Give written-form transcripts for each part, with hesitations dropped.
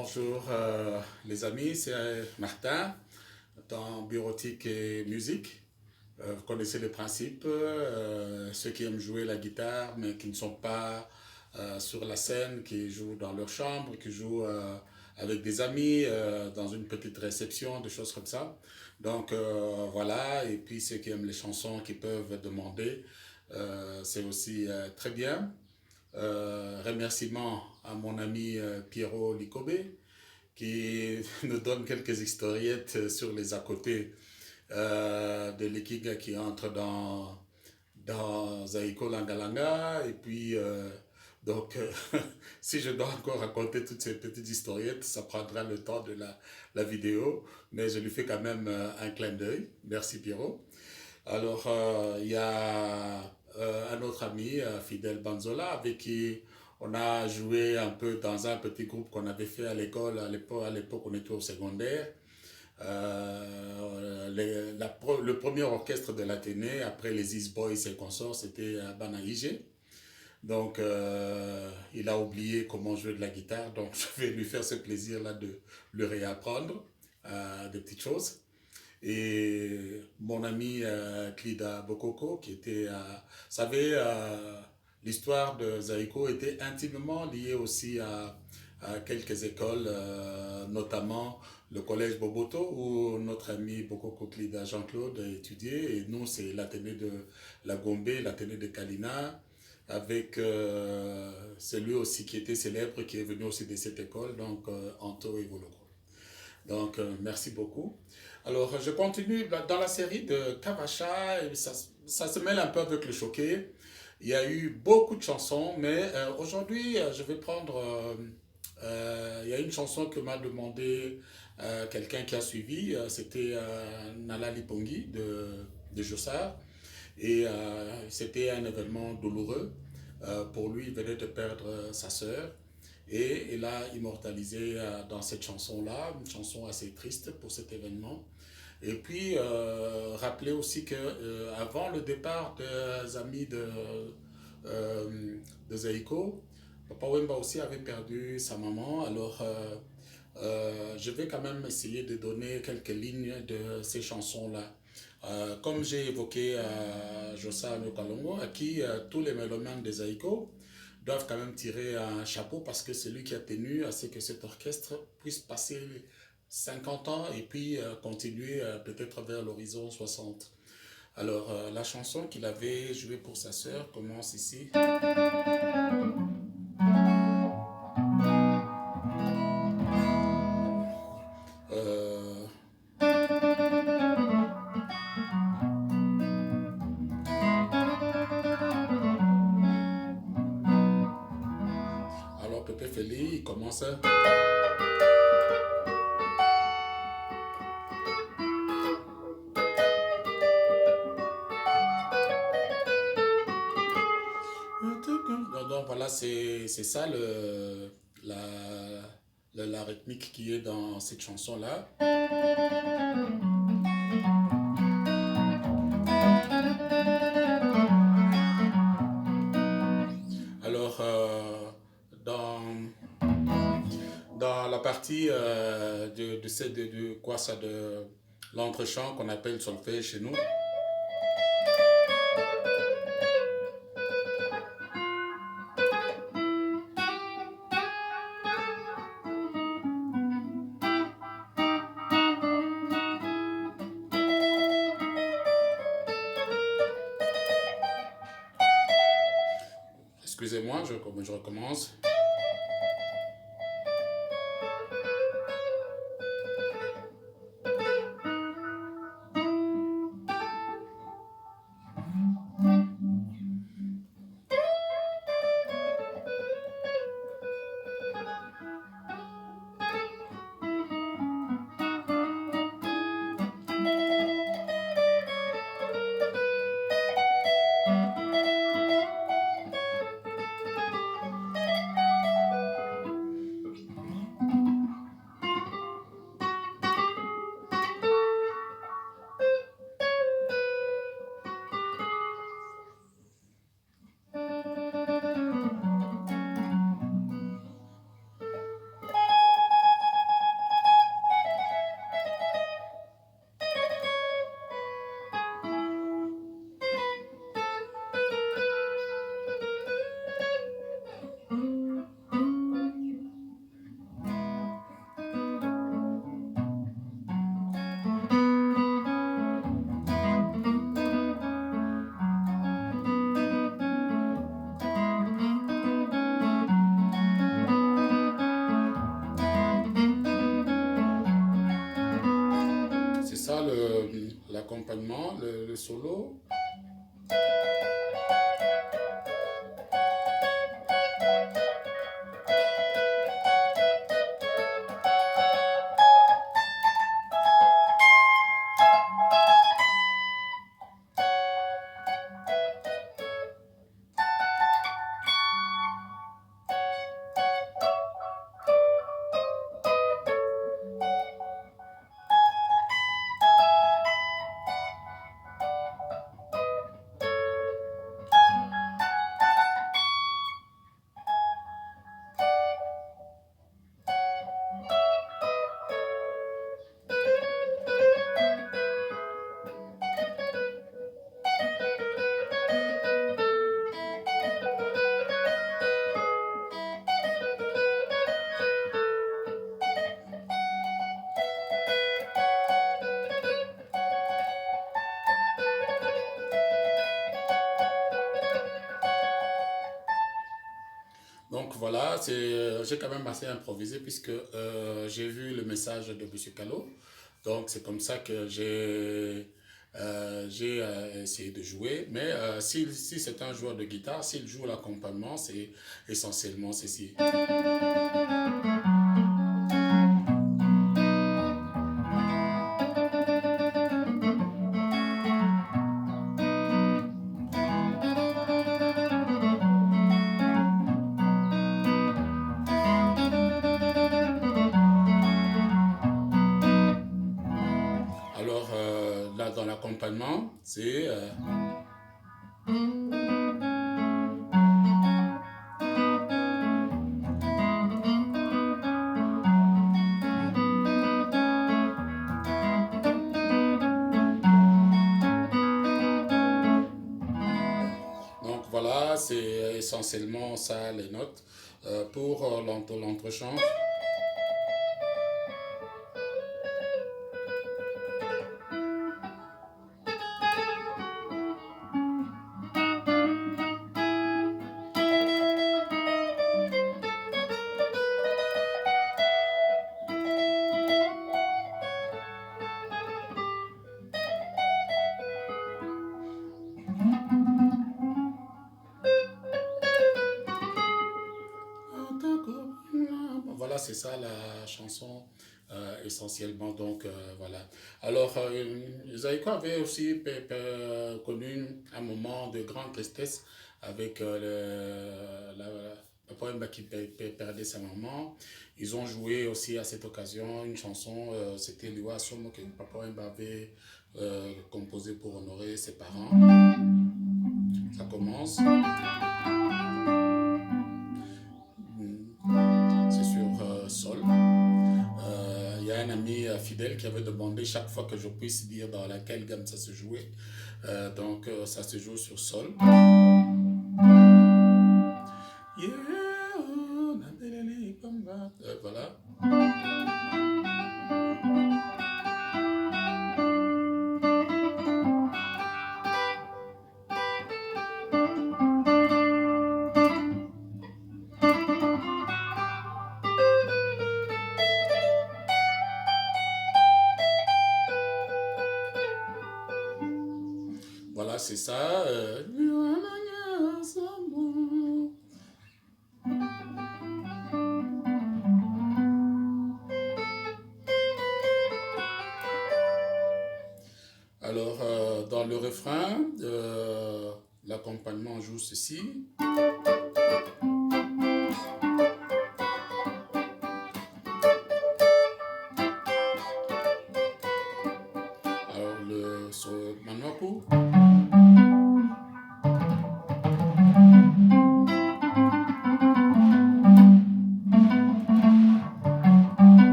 Bonjour les amis, c'est Martin dans Bureautique et Musique. Vous connaissez le principe, ceux qui aiment jouer la guitare mais qui ne sont pas sur la scène, qui jouent dans leur chambre, qui jouent avec des amis dans une petite réception, des choses comme ça. Donc voilà, et puis ceux qui aiment les chansons qui peuvent demander, c'est aussi très bien. Remerciements à mon ami Piero Licobé qui nous donne quelques historiettes sur les à côté de l'équipe qui entre dans Zaiko Langalanga. Et puis, si je dois encore raconter toutes ces petites historiettes, ça prendra le temps de la vidéo, mais je lui fais quand même un clin d'œil. Merci Pierrot. Alors, il y a un autre ami, Fidel Banzola, avec qui on a joué un peu dans un petit groupe qu'on avait fait à l'école, à l'époque on était au secondaire. Le premier orchestre de l'Athénée, après les East Boys et consorts, c'était Banaïge. Donc, il a oublié comment jouer de la guitare, donc je vais lui faire ce plaisir-là de le réapprendre, des petites choses. Et mon ami Klida Bokoko, qui était, vous savez, l'histoire de Zaiko était intimement liée aussi à quelques écoles, notamment le collège Boboto, où notre ami Bokoko Klida Jean-Claude a étudié. Et nous, c'est l'Athénée de la Gombe, l'Athénée de Kalina, avec celui aussi qui était célèbre, qui est venu aussi de cette école, donc Anto Evoloko. Donc, merci beaucoup. Alors, je continue dans la série de Kavacha, et ça se mêle un peu avec le choqué. Il y a eu beaucoup de chansons, mais aujourd'hui, je vais prendre. Il y a une chanson que m'a demandé quelqu'un qui a suivi, c'était Nala Lipongi de Jossard, et c'était un événement douloureux. Pour lui, il venait de perdre sa sœur. Et il a immortalisé dans cette chanson-là, une chanson assez triste pour cet événement. Et puis, rappeler aussi que avant le départ des amis de Zaiko, Papa Wemba aussi avait perdu sa maman. Alors, je vais quand même essayer de donner quelques lignes de ces chansons-là. Comme j'ai évoqué Jossa Nokalongo, à qui tous les mélomanes de Zaiko doivent quand même tirer un chapeau parce que c'est lui qui a tenu à ce que cet orchestre puisse passer 50 ans et puis continuer peut-être vers l'horizon 60. Alors, la chanson qu'il avait jouée pour sa sœur commence ici. Euh, alors, Pépé Feli, il commence. Donc voilà, c'est ça la, la rythmique qui est dans cette chanson-là. Alors, dans, dans la partie de quoi ça, de l'entre-champ qu'on appelle solfège chez nous, excusez-moi, je recommence. l'accompagnement, le solo. Donc voilà, j'ai quand même assez improvisé puisque j'ai vu le message de Monsieur Callot. Donc c'est comme ça que j'ai essayé de jouer. Mais si c'est un joueur de guitare, s'il joue l'accompagnement, c'est essentiellement ceci. Alors là, dans l'accompagnement, c'est... donc voilà, c'est essentiellement ça les notes. Pour l'entrechamp. Voilà, c'est ça la chanson essentiellement. Donc voilà. Alors, Zaïko avait aussi connu un moment de grande tristesse avec le poème qui perdait sa maman. Ils ont joué aussi à cette occasion une chanson, c'était Liwa Somo que Papa Wemba avait composé pour honorer ses parents. Ça commence. C'est sur Sol. Il y a un ami fidèle qui avait demandé chaque fois que je puisse dire dans laquelle gamme ça se jouait. Donc ça se joue sur Sol. Voilà. Voilà, c'est ça. Alors, dans le refrain, l'accompagnement joue ceci. Alors, Manoaku.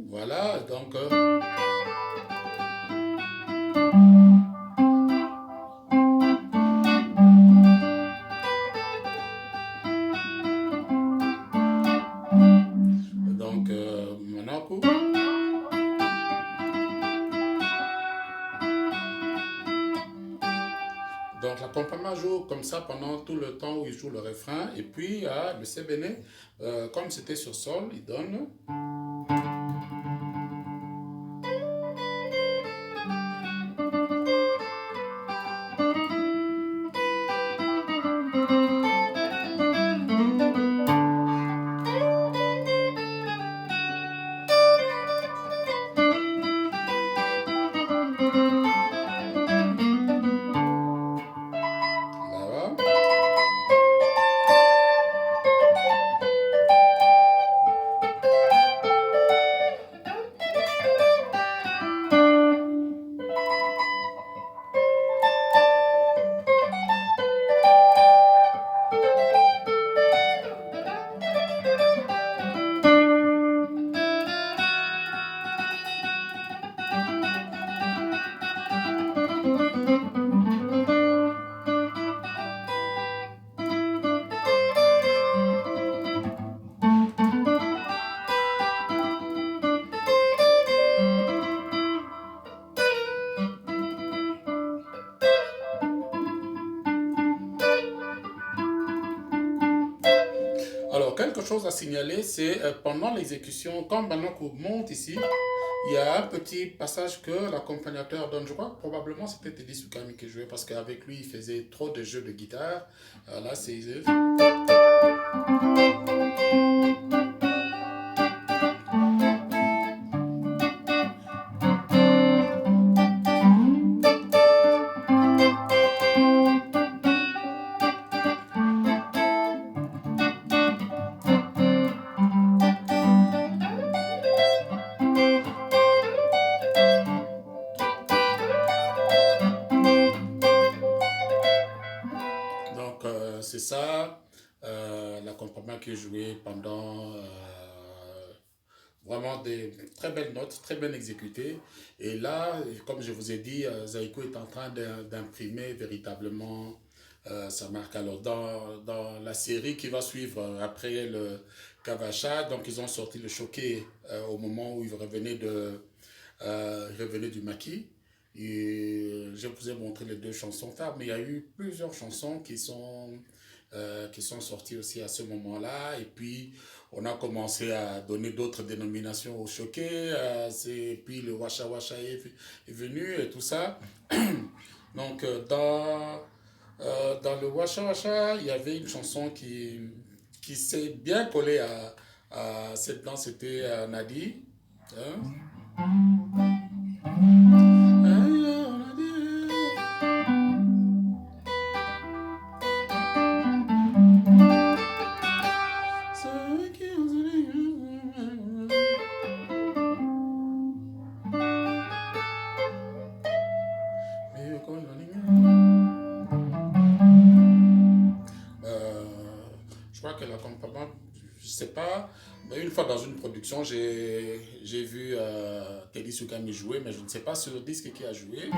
Voilà, donc... Manoaku. l'accompagnement joue comme ça pendant tout le temps où il joue le refrain. Et puis, le Sébéné, comme c'était sur sol, il donne. Là. Alors, quelque chose à signaler, c'est pendant l'exécution, quand Banako monte ici, il y a un petit passage que l'accompagnateur donne. Je crois que probablement c'était Teddy Soukami qui jouait parce qu'avec lui, il faisait trop de jeux de guitare. Là, c'est. Donc, c'est ça, l'accompagnement que j'ai joué pendant vraiment des très belles notes, très bien exécutées. Et là, comme je vous ai dit, Zaiko est en train d'imprimer véritablement sa marque. Alors, dans la série qui va suivre après le Kavacha, donc ils ont sorti le Choqué au moment où il revenait du maquis. Et je vous ai montré les deux chansons phares, mais il y a eu plusieurs chansons qui sont sorties aussi à ce moment-là. Et puis, on a commencé à donner d'autres dénominations au choqué. Puis, le Washa Washa est venu et tout ça. Donc, dans le Washa Washa, il y avait une chanson qui s'est bien collée à cette danse, c'était Nadi. Hein? Euh, je crois que l'accompagnement, je sais pas, mais une fois dans une production, j'ai vu Teddy Soukami jouer, mais je ne sais pas sur le disque qui a joué.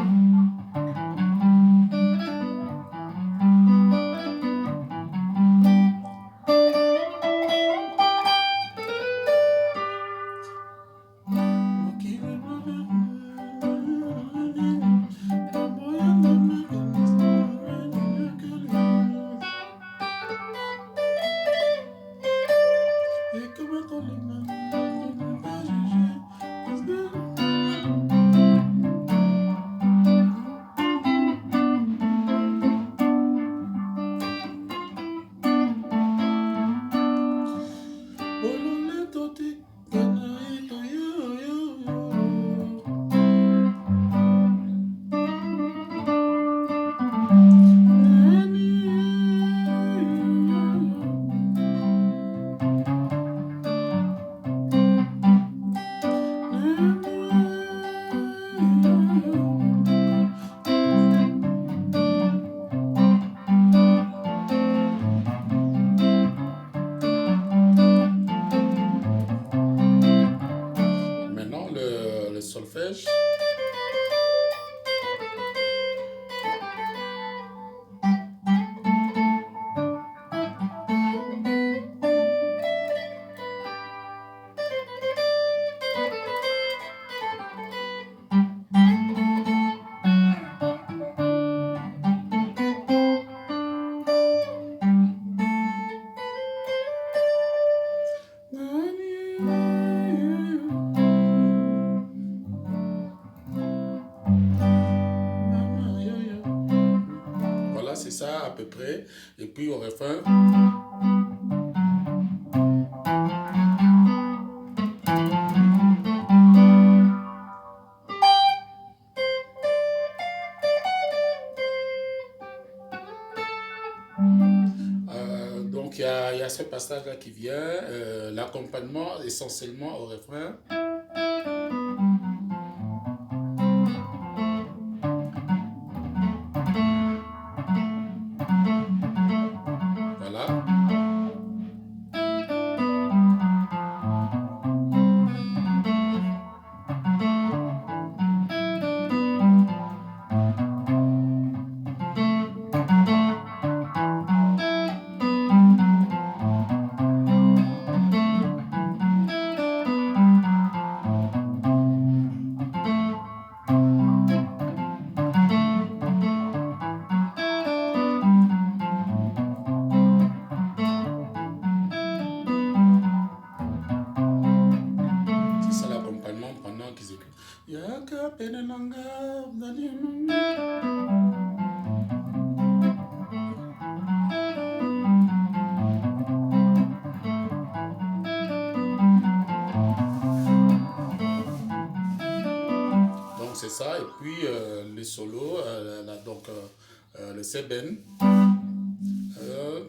Maintenant, le solfège. à peu près. Et puis au refrain. Donc il y a ce passage-là qui vient, l'accompagnement essentiellement au refrain. Voilà. C'est ça l'accompagnement pendant qu'ils écoutent. Yaka penenanga, donc c'est ça, et puis les solos, donc le seben. Euh,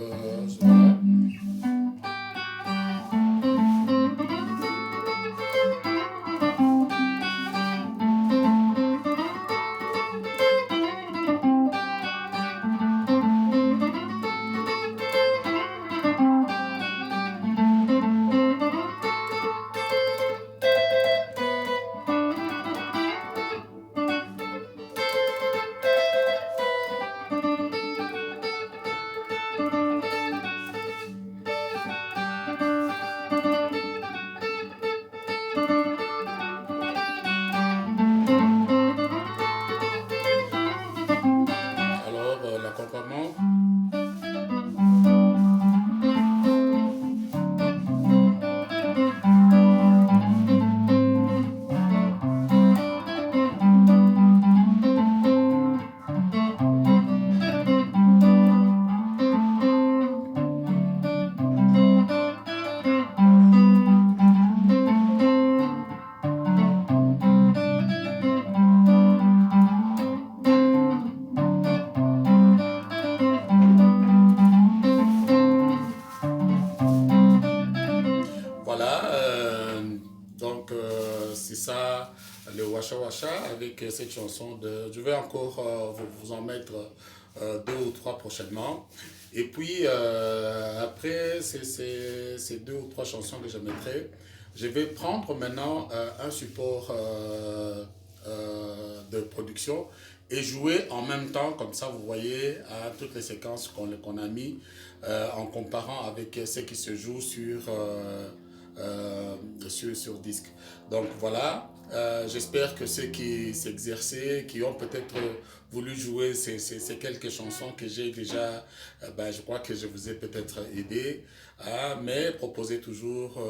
voilà. Alors l'accompagnement. Voilà, donc c'est ça le Washa Washa avec cette chanson de... Je vais encore vous en mettre deux ou trois prochainement. Et puis après ces deux ou trois chansons que je mettrai, je vais prendre maintenant un support de production et jouer en même temps, comme ça vous voyez toutes les séquences qu'on a mis en comparant avec ce qui se joue sur disque. Donc voilà, j'espère que ceux qui s'exerçaient, qui ont peut-être voulu jouer ces quelques chansons que j'ai déjà, ben, je crois que je vous ai peut-être aidé, hein, mais proposez toujours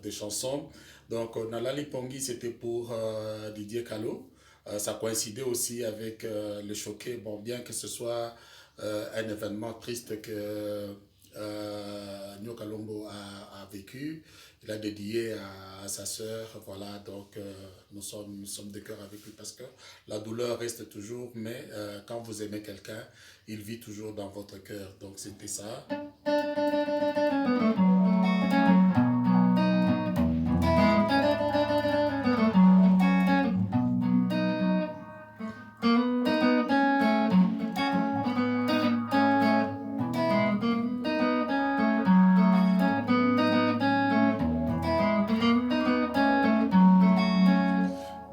des chansons. Donc Nalali Pongi, c'était pour Didier Calo. Ça coïncidait aussi avec le choqué, bon, bien que ce soit un événement triste que Nyo Kalongo a vécu. Il a dédié à sa sœur, voilà, donc nous sommes de cœur avec lui parce que la douleur reste toujours, mais quand vous aimez quelqu'un, il vit toujours dans votre cœur. Donc c'était ça.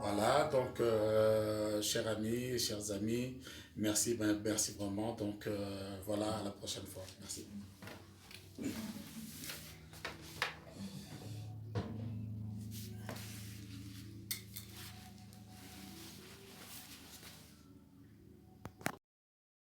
Voilà, donc chers amis, chers amis, merci, ben, merci vraiment. Donc voilà, à la prochaine fois. Merci.